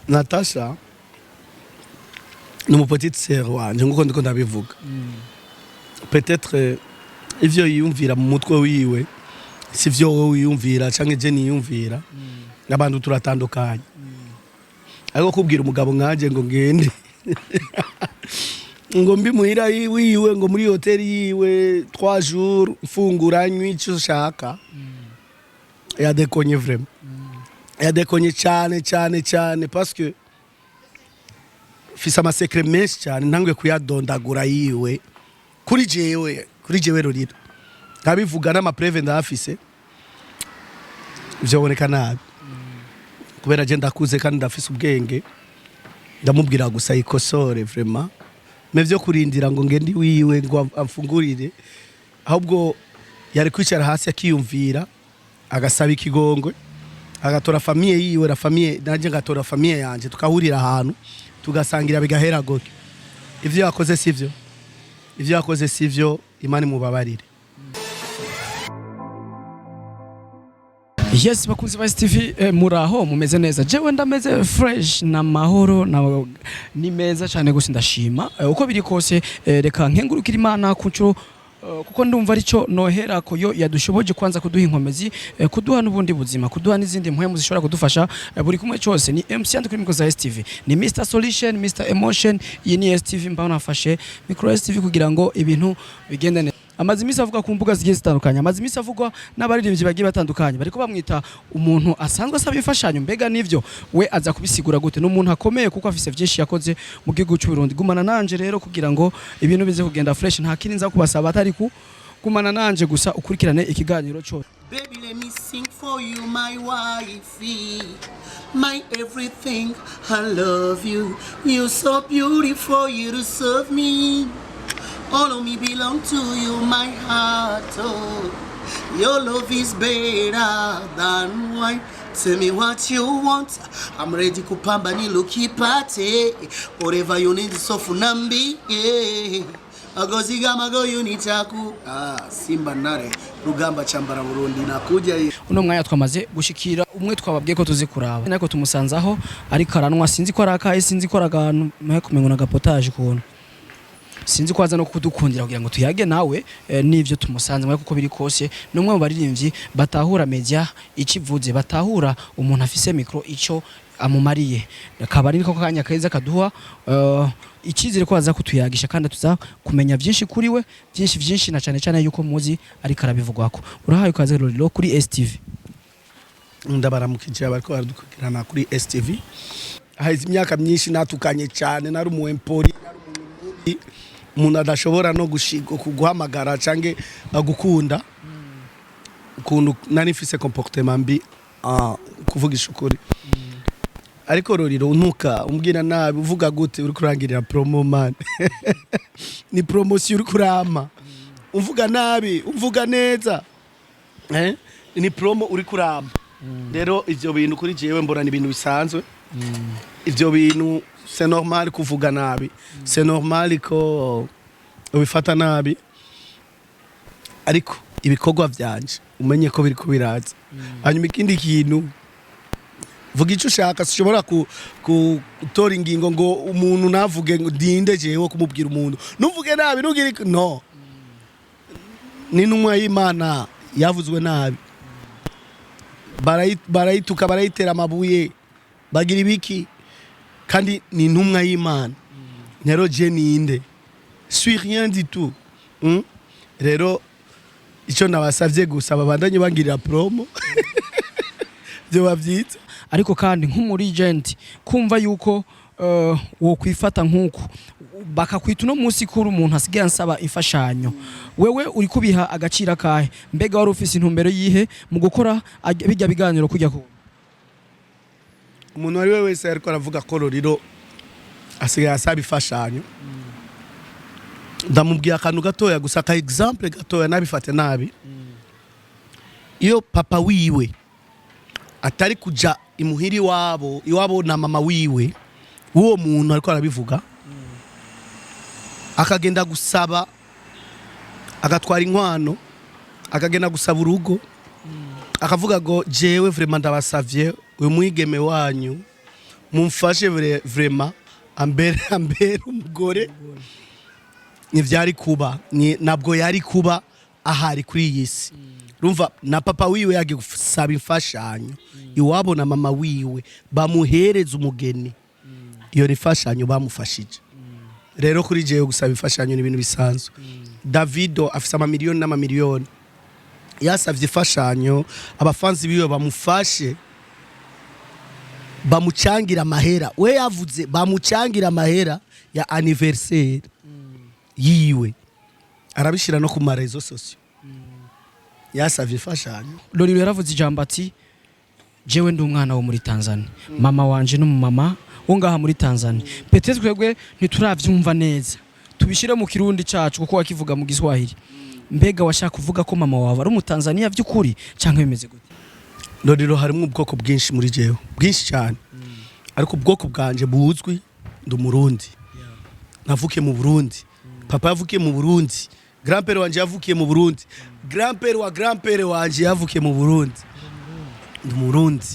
Natacha ni umupetite sœur wanje nguko ndiko ndabivuga. Peut-être ivyo yiyumvira mu mutwe wiwe sivyo wowe wiyumvira canke je niyumvira n'abantu turatandukanye. Ariko kubwira umugabo nkanje ngo ngende ngo mbi muhira yiwe ngo muri hotel yiwe 3 jours mfungura nywi ico shaka yadekonye vraiment yadekonye cyane parce que fisa amasekre menshi cyane ntangwe kuyadondagura yiwe kuri jewe Lolilo ndabivuga n'amapreve ndafise byoboneka nabi kubera je ndakuze kandi ndafise ubwenge ndamubwira gusa ikosore vraiment mevyo kurindira ngo ngende wiwe ngo amfungurire ahubwo yari kwicara hasi akiyumvira agasaba ikigongwe agatora famille yiwe na famille nanje ngatora famille yanje tukahurira ahantu tugasangira bigahera goke ivyo yakoze sivyo Imani mubabarire. Yes, bakunzi ba STV muraho mumeze neza. Jewe ndameze fresh na mahoro na ni meza cyane gusa ndashima. Uko biri kose reka nkengurukira Imana kuco kuko ndumva arico nohera ko yo yadushoboje kwanza kuduha inkomezi kuduha n'ubundi buzima kuduha n'izindi mpwemu zishobora kudufasha buri kumwe cyose ni MC kuri micro za STV ni Mr Solution Mr Emotion iyi ni STV mbaho nafashe micro STV kugira ngo ibintu bigende neza. Amazimisi avuga ku mbuga zigiye zitandukanye amazimisi avugwa n'abaririmbyi bagiye batandukanye bariko bamwita umuntu asanzwe asaba ifashanyo mbega nivyo we aza kubisigura gute n'umuntu akomeye kuko afise byinshi yakoze mu gihugu cy'u Burundi gumana nanje rero kugira ngo ibintu bize kugenda fresh nta kindi nza kubasaba atari ku gumana nanje gusa ukurikirane ikiganiro cyo. Baby, let me sing for you, my wifey, my everything. I love you. You're so beautiful, you to serve me. All of me belong to you, my heart. Oh, your love is better than wine. Tell me what you want. I'm ready to pamba ni lucky party. Whatever you need, so funambi. Agoziga mago unitaku. Simba nare. Rugamba chambara Burundi nakuja hii. Uno mwanya twamaze gushikira umwe twababwiye ko tuzi kuraba. Nako tumusanzaho ari karanwa sinzi ko arakaye sinzi ko aragantu kumengo na gapotage kuntu. Sinzi kwaza no kudukundira kugira ngo tuyage nawe nivyo tumusanze mwe kuko biri kose numwe mu baririmbyi batahura media ikivuze batahura umuntu afise micro ico amumariye akaba niko kanya keza kaduha ikizire kwaza kutuyagisha kandi tuza kumenya byinshi kuri we byinshi na cyane yuko muzi ari karabivugwako urahaye kaze Lolilo kuri STV ndabaramukije bariko baradukirana kuri STV haize imyaka myinshi natukanye cyane nari umuempori umuntu adashobora no gushigo kuguhamagara canke agukunda ukuntu nari mfise comportement mbi kuvugisha ukuri ariko Lolilo untuka umbwira nabi uvuga gute uri kurangirira promo man ni promotion uri kurama uvuga nabi uvuga neza ni promo uri kurama rero ivyo bintu kuri jewe mbona ni ibintu bisanzwe ivyo bintu c'est normal kuvuga nabi c'est normal ko ubifata nabi ariko ibikorwa byanje umenye ko biri kubiraza hanyuma ikindi kintu vuga ico ushaka sishobora kutora ingingo ngo umuntu navuge ngo ndinde jewe kumubwira umuntu nuvuge nabi nugira no ni numwe y'Imana yavuzwe nabi barayituka barayitera amabuye bagira ibiki kandi ni ntumwa y'Imana rero je ninde suis rien du tout rero ico nabasavye gusa babandanye bangirira promo byo bavyita ariko kandi nk'umuri agent kumva yuko wo kwifata nkuko bakakwita no munsi kuri umuntu asigaye ansaba imfashanyo wewe uri kubiha agacira kahe mbega wari ufise intumbero yihe mu gukora bijya biganiro kujya ko umuntu wari wese ariko aravuga ko Lolilo asigaye asaba ifashanyo ndamubwiye akantu gatoya gusa ka example gatoya nabifate nabi iyo papa wiwe atari kuja imuhiri iwabo na mama wiwe uwo muntu ariko arabivuga akagenda gusaba agatwara inkwano akagenda gusaba urugo akavuga ngo jewe vraiment ndabasavye uyu mwigeme wanyu mumfashe vraiment ambere umugore ntivyari kuba nabwo yari kuba ahari kuri iyi si. Rumva na papa wiwe yagiye gusaba imfashanyo iwabo na mama wiwe bamuhereza umugeni, iyo rifashanyo bamufashije. Rero kuri jewe gusaba imfashanyo ni ibintu bisanzwe. Davido afise amamiliyoni n'amamiliyoni, yasavye imfashanyo abafanzi biwe bamufashe bamucangira amahera. We yavuze bamucangira amahera ya anniversaire yiwe, arabishira no ku marezo sosio. Yasavye imfashanyo. Lolilo yaravuze ijambo ati jewe ndi umwana wo muri Tanzania, mama wanje n'umumama wo ngaha muri Tanzania. Petete twebwe ntituravyumva neza, tubishire mu kirundi cacu kuko wakivuga mu Giswahili. Mbega washaka kuvuga ko mama wawe ari umutanzania vy'ukuri canke bimeze gute? Lolilo harimo ubwoko bwinshi muri jewe, bwinshi cyane. Ariko ubwoko bwanje buzwi ndi Umurundi. Navukiye mu Burundi, papa yavukiye mu Burundi, grand-père wanje yavukiye mu Burundi, grand-père wa grand-père wanje yavukiye mu Burundi. Ndi Umurundi.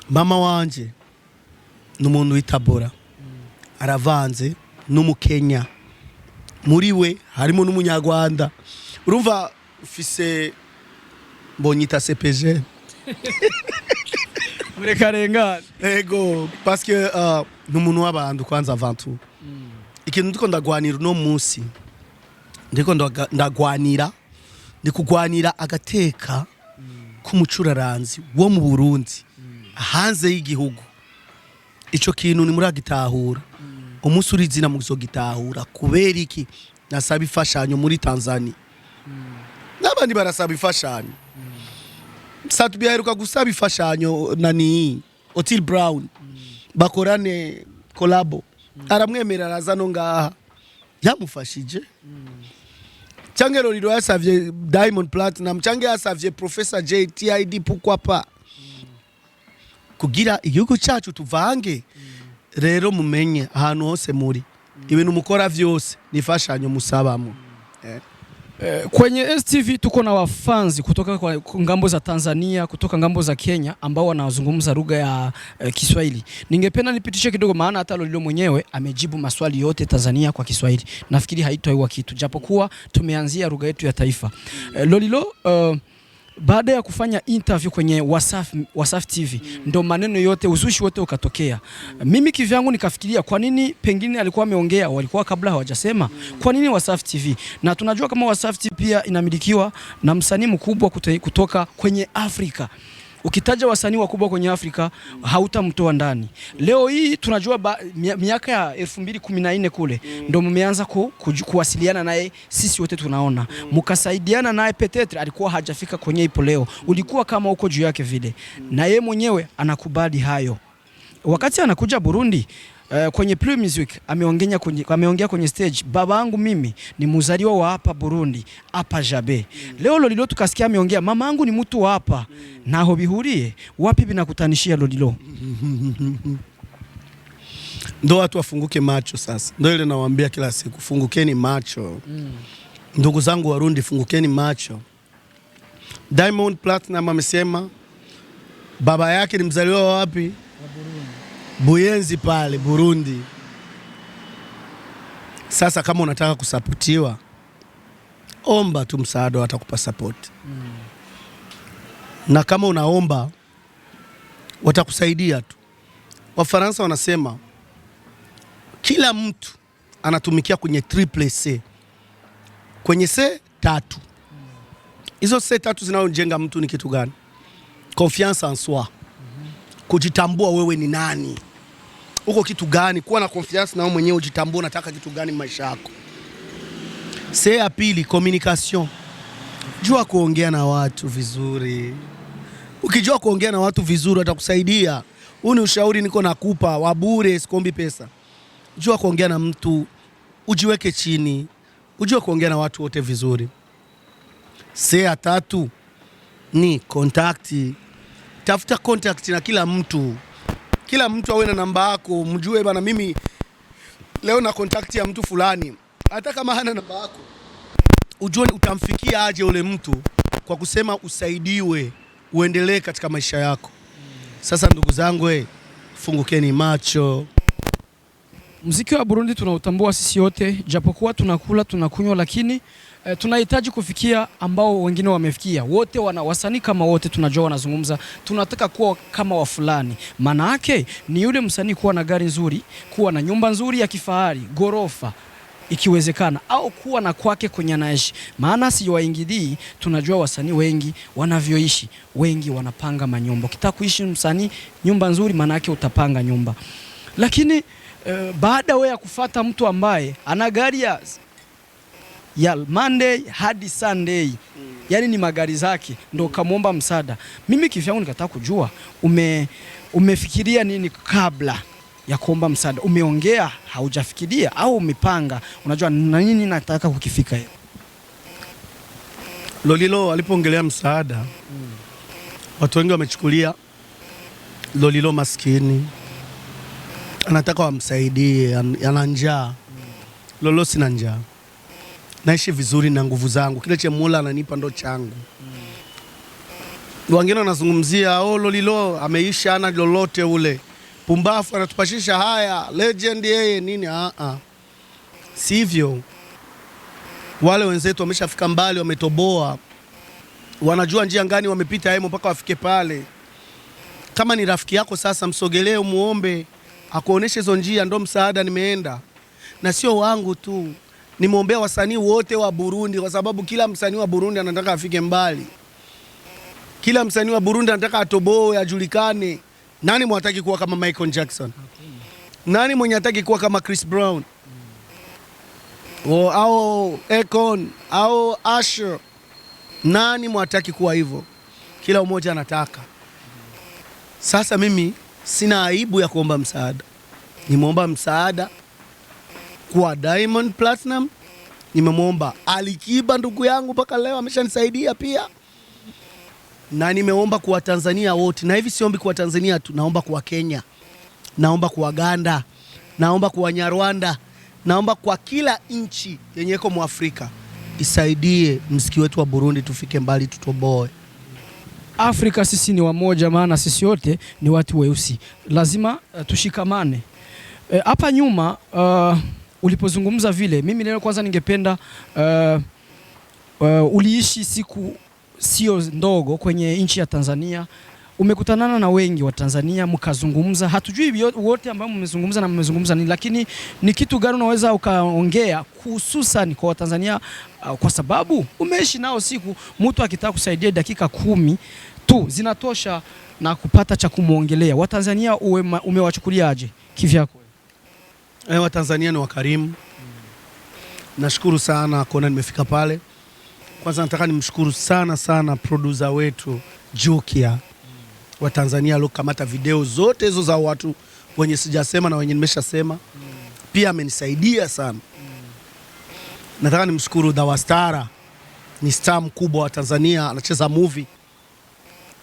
Mama wanje n'umuntu witabora, aravanze n'umukenya, muri we harimo n'umunyarwanda. Urumva ufise mbonyita CPG Murekarenga ego parce que n'umuntu w'abantu kwanza avant tout. Ikintu ndiko ndagwanira no munsi, ndiko ndagwanira ndikugwanira agateka k'umucuraranzi wo mu Burundi hanze y'igihugu. Ico kintu ni muragitahura, umunsi urizina muzogitahura. Kubera iki nasaba ifashanyo muri Tanzania, n'abandi barasaba ifashanyo. Satubiheruka gusaba ifashanyo nani Otile Brown bakorane kolabo, aramwemera araza no ngaha yamufashije. Change Lolilo yasavye Diamond Platinum, change yasavye Professor JTID, pourquoi pas kugira igihugu cyacu tuvange. Rero mumenye ahantu hose muri ibintu mukora vyose nifashanyo musabamo. Kwenye STV tuko na wafanzi kutoka kwa ngambo za Tanzania, kutoka ngambo za Kenya ambao wanazungumza lugha ya Kiswahili. Ningependa nipitishe kidogo, maana hata Lolilo mwenyewe amejibu maswali yote Tanzania kwa Kiswahili. Nafikiri haitoi kitu japokuwa tumeanzia lugha yetu ya taifa. Lolilo, baada ya kufanya interview kwenye Wasafi TV ndo maneno yote uzushi wote ukatokea. Mimi kivyangu nikafikiria kwa nini pengine alikuwa ameongea, walikuwa kabla hawajasema. Kwa nini Wasafi TV? Na tunajua kama Wasafi TV pia inamilikiwa na msanii mkubwa kutoka kwenye Afrika. Ukitaja wasanii wakubwa kwenye Afrika hautamtoa ndani. Leo hii tunajua miaka ya 2014 kule ndo mmeanza kuwasiliana naye, sisi wote tunaona mkasaidiana naye. Petetre alikuwa hajafika kwenye ipo leo, ulikuwa kama uko juu yake vile, na yeye mwenyewe anakubali hayo. Wakati anakuja Burundi kwenye Play Music ameongea kwenye stage, babangu mimi ni muzaliwa wa hapa Burundi, hapa Jabe. Leo Lolilo tukasikia ameongea mamangu ni mtu wa hapa. Naho bihurie wapi binakutanishia Lolilo? Ndo watu wafunguke macho sasa. Ndo ile nawaambia kila siku, fungukeni macho. Ndugu zangu Warundi, fungukeni macho. Diamond Platinum amesema baba yake ni mzaliwa wa wapi? Buyenzi pale Burundi. Sasa kama unataka kusapotiwa, omba tu msaada, watakupa support. Na kama unaomba watakusaidia tu. Wafaransa wanasema kila mtu anatumikia kwenye triple C. Kwenye C 3. Hizo C 3 zinazojenga mtu ni kitu gani? Confiance en soi. Kujitambua wewe ni nani, uko kitu gani, kuwa na confiance na wewe mwenyewe, ujitambua unataka kitu gani maisha yako. C ya pili, communication. Jua kuongea na watu vizuri. Ukijua kuongea na watu vizuri watakusaidia. Huu ni ushauri niko nakupa wa bure, sikombi pesa. Jua kuongea na mtu, ujiweke chini, ujue kuongea na watu wote vizuri. C ya tatu ni contact. Tafuta contact na kila mtu. Kila mtu awe na namba yako, mjue bana mimi leo na contact ya mtu fulani. Hata kama hana namba yako, ujue utamfikia aje ule mtu kwa kusema usaidiwe, uendelee katika maisha yako. Sasa ndugu zangu, fungukeni macho. Muziki wa Burundi tunautambua sisi wote, japokuwa tunakula tunakunywa, lakini tunahitaji kufikia ambao wengine wamefikia. Wote wasanii kama wote tunajua wanazungumza, tunataka kuwa kama wa fulani. Maana yake ni yule msanii kuwa na gari nzuri, kuwa na nyumba nzuri ya kifahari, gorofa ikiwezekana, au kuwa na kwake kwenye anaishi. Maana si waingilii, tunajua wasanii wengi wanavyoishi, wengi wanapanga manyumba. Ukitaka kuishi msanii nyumba nzuri, maana yake utapanga nyumba. Lakini baada wewe ya kufuata mtu ambaye ana gari ya Monday hadi Sunday, yani ni magari zake, ndo kamwomba msaada. Mimi kivyangu nikataka kujua umefikiria nini kabla ya kuomba msaada? Umeongea, haujafikiria, au umepanga unajua na nini nataka kukifika hiyo? Lolilo alipoongelea msaada, watu wengi wamechukulia Lolilo maskini, anataka wamsaidie, ana njaa. Lolo sina njaa. Naishi vizuri na nguvu zangu. Kile cha Mola ananipa ndo changu. Wengine wanazungumzia Lolilo ameisha, ana lolote ule. Pumbafu anatupashisha haya, legend yeye nini? Sivyo. Wale wenzetu wameshafika mbali, wametoboa. Wanajua njia gani wamepita yeye mpaka wafike pale. Kama ni rafiki yako sasa, msogelee, muombe akuoneshe hizo njia, ndo msaada nimeenda. Na sio wangu tu, nimeombea wasanii wote wa Burundi, kwa sababu kila msanii wa Burundi anataka afike mbali. Kila msanii wa Burundi anataka atoboe, ajulikane. Nani mwataki kuwa kama Michael Jackson? Nani mwenye hataki kuwa kama Chris Brown? Au Akon, au Usher? Nani mwataki kuwa hivyo? Kila mmoja anataka. Sasa mimi sina aibu ya kuomba msaada. Nimeomba msaada kwa Diamond Platinum, nimemwomba Alikiba ndugu yangu, mpaka leo ameshanisaidia pia. Na nimeomba kwa Tanzania wote, na hivi siombi kwa Tanzania tu, naomba kwa Kenya, naomba kwa Uganda, naomba kwa Nyarwanda, naomba kwa kila nchi yenye iko Mwafrika isaidie muziki wetu wa Burundi tufike mbali, tutoboe. Afrika sisi ni wamoja, maana sisi wote ni watu weusi. Lazima tushikamane. Hapa nyuma ulipozungumza vile, mimi leo kwanza ningependa uliishi siku sio ndogo kwenye nchi ya Tanzania. Umekutanana na wengi wa Tanzania, mkazungumza. Hatujui wote ambao mmezungumza na mmezungumza nini, lakini ni kitu gani unaweza ukaongea hususan kwa Tanzania, kwa sababu umeishi nao siku. Mtu akitaka kusaidia dakika 10 tu zinatosha na kupata cha kumuongelea. Watanzania umewachukuliaje kivyako? Watanzania ni wakarimu. Nashukuru sana kuona nimefika pale. Kwanza nataka nimshukuru sana producer wetu Jukia wa Tanzania alokamata video zote hizo za watu wenye sijasema na wenye nimeshasema. Pia amenisaidia sana. Nataka nimshukuru Dawastara, ni star mkubwa wa Tanzania, anacheza movie,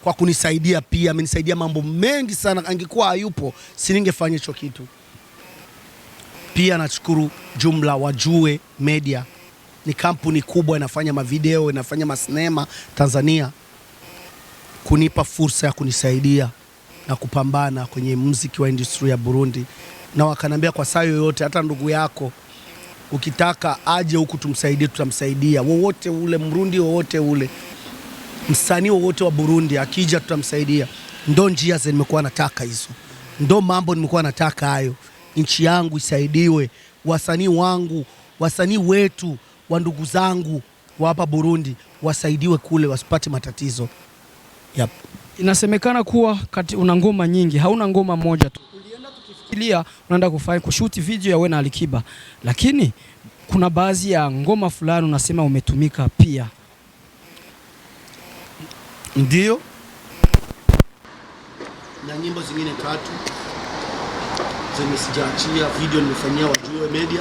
kwa kunisaidia pia. Amenisaidia mambo mengi sana, angekuwa hayupo siningefanya hicho kitu. Pia nashukuru Jumla Wajue Media, ni kampuni kubwa inafanya mavideo, inafanya masinema Tanzania, kunipa fursa ya kunisaidia na kupambana kwenye muziki wa industry ya Burundi. Na wakanambia kwa saa yoyote, hata ndugu yako ukitaka aje huku tumsaidie, tutamsaidia. Wowote ule Mrundi, wowote ule msanii wowote wa Burundi akija tutamsaidia. Ndo njia nimekuwa nataka hizo, ndo mambo nimekuwa nataka hayo. Nchi yangu isaidiwe, wasanii wangu, wasanii wetu, wa ndugu zangu wa hapa Burundi wasaidiwe kule, wasipate matatizo. Yep. Inasemekana kuwa una ngoma nyingi, hauna ngoma moja tu. Ulienda tukifikiria unaenda kufanya kushoot video ya wewe na Alikiba, lakini kuna baadhi ya ngoma fulani unasema umetumika pia. Ndio. Na nyimbo zingine 3 zenye sijaachia video nimefanyia Wajue Media.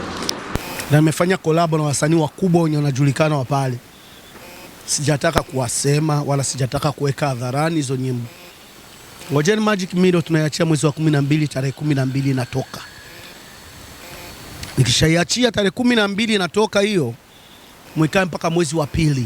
Na nimefanya collab na wasanii wakubwa wenye wanajulikana wa pale. Sijataka kuwasema wala sijataka kuweka hadharani hizo nyimbo. Wajeni Magic Mido tunaiachia mwezi wa 12, tarehe 12 inatoka. Nikishaiachia tarehe 12 inatoka hiyo, mwikae mpaka mwezi wa 2.